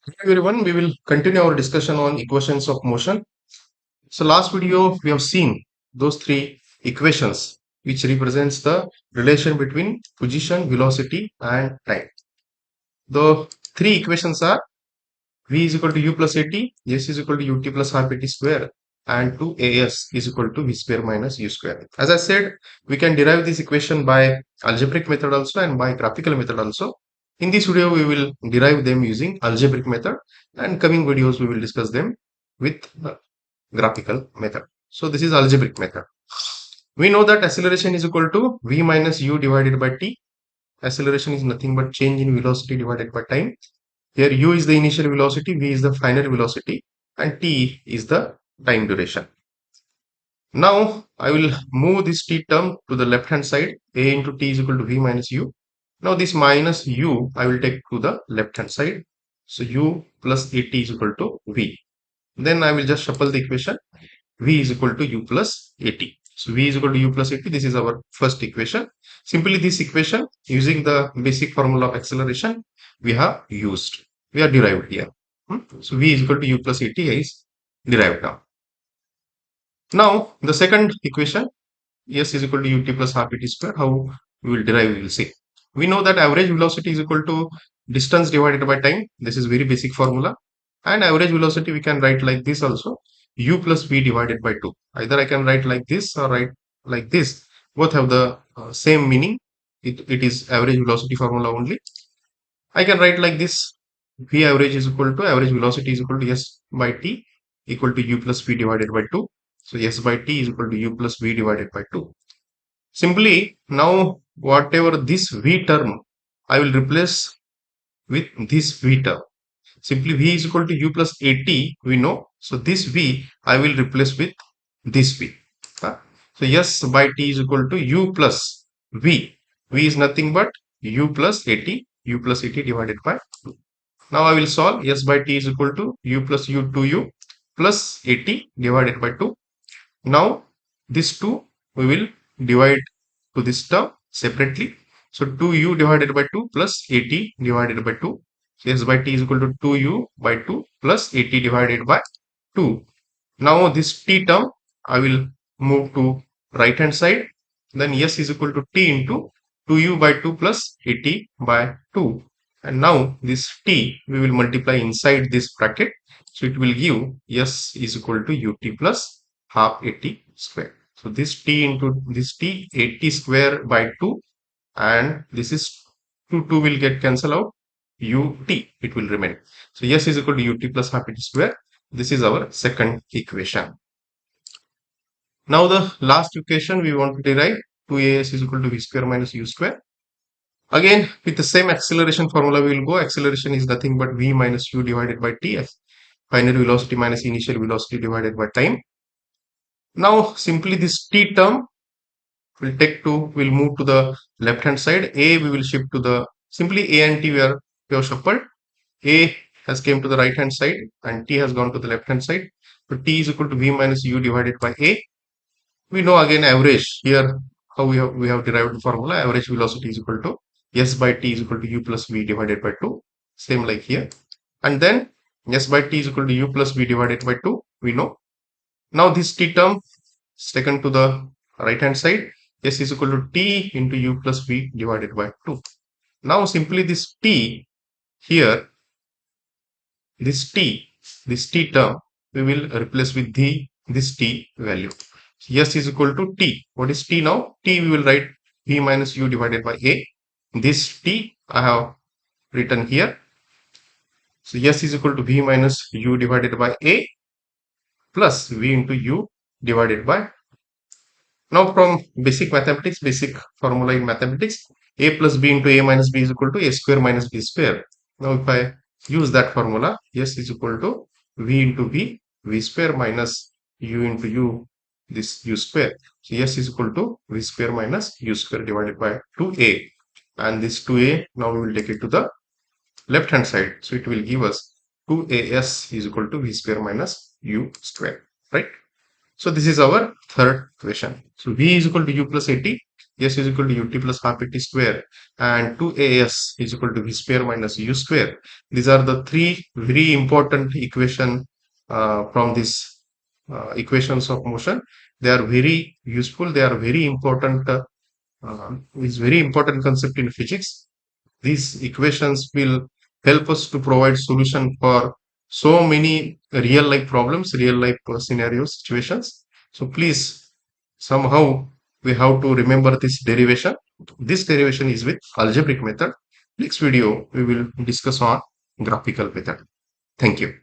Hi everyone, we will continue our discussion on equations of motion. So last video we have seen those three equations which represents the relation between position, velocity and time. The three equations are v is equal to u plus at, s is equal to ut plus half at square and 2as is equal to v square minus u square. As I said, we can derive this equation by algebraic method also and by graphical method also. In this video, we will derive them using algebraic method, and coming videos we will discuss them with graphical method. So this is algebraic method. We know that acceleration is equal to v minus u divided by t. Acceleration is nothing but change in velocity divided by time. Here u is the initial velocity, v is the final velocity, and t is the time duration. Now I will move this t term to the left hand side. A into t is equal to v minus u. Now this minus u I will take to the left hand side. So u plus at is equal to v. Then I will just shuffle the equation. V is equal to u plus at. So v is equal to u plus at. This is our first equation. Simply this equation using the basic formula of acceleration we have used. We are derived here. So v is equal to u plus at is derived now. Now the second equation, s is equal to ut plus half at square. How we will derive, we will see. We know that average velocity is equal to distance divided by time. This is very basic formula. And average velocity we can write like this also, u plus v divided by 2. Either I can write like this or write like this. Both have the same meaning. It is average velocity formula only. I can write like this. V average is equal to average velocity is equal to s by t equal to u plus v divided by 2. So s by t is equal to u plus v divided by 2. Simply now whatever this v term I will replace with this v term. Simply v is equal to u plus at we know. So this v I will replace with this v. So s by t is equal to u plus v. V is nothing but u plus at, u plus at divided by 2. Now I will solve. S by t is equal to u plus u 2u plus at divided by 2. Now this 2 we will divide to this term separately. So 2u divided by 2 plus at divided by 2. So s by t is equal to 2u by 2 plus at divided by 2. Now this t term I will move to right hand side. Then s is equal to t into 2u by 2 plus at by 2. And now this t we will multiply inside this bracket. So it will give s is equal to ut plus half at square. So this t into this t, 80 square by 2, and this is 2 will get cancelled out, ut it will remain. So s is equal to ut plus half at square. This is our second equation. Now the last equation we want to derive, 2as is equal to v square minus u square. Again with the same acceleration formula we will go. Acceleration is nothing but v minus u divided by t, final velocity minus initial velocity divided by time. Now simply this t term will move to the left hand side. A we will shift to the, simply a and t we have shuffled. A has came to the right hand side and t has gone to the left hand side. So t is equal to v minus u divided by a. We know again average here, how we have derived the formula. Average velocity is equal to s by t is equal to u plus v divided by 2. Same like here. And then s by t is equal to u plus v divided by 2. We know. Now this t term is taken to the right hand side. S is equal to t into u plus v divided by 2. Now simply this t here, this t term we will replace with this t value. S is equal to t. What is t now? T we will write v minus u divided by a. This t I have written here. So s is equal to v minus u divided by a plus v into u divided by. Now from basic mathematics, basic formula in mathematics, a plus b into a minus b is equal to a square minus b square. Now if I use that formula, s is equal to v into v square minus u into u, this u square. So s is equal to v square minus u square divided by 2a. And this 2a, now we will take it to the left hand side. So it will give us 2as is equal to v square minus u square, right? So this is our third equation. So v is equal to u plus at, s is equal to ut plus half at square, and 2as is equal to v square minus u square. These are the three very important equation from this equations of motion. They are very useful. They are very important. Is very important concept in physics. These equations will help us to provide solution for so many real life problems, real life scenarios, situations. So please, somehow we have to remember this derivation. This derivation is with algebraic method. Next video, we will discuss on graphical method. Thank you.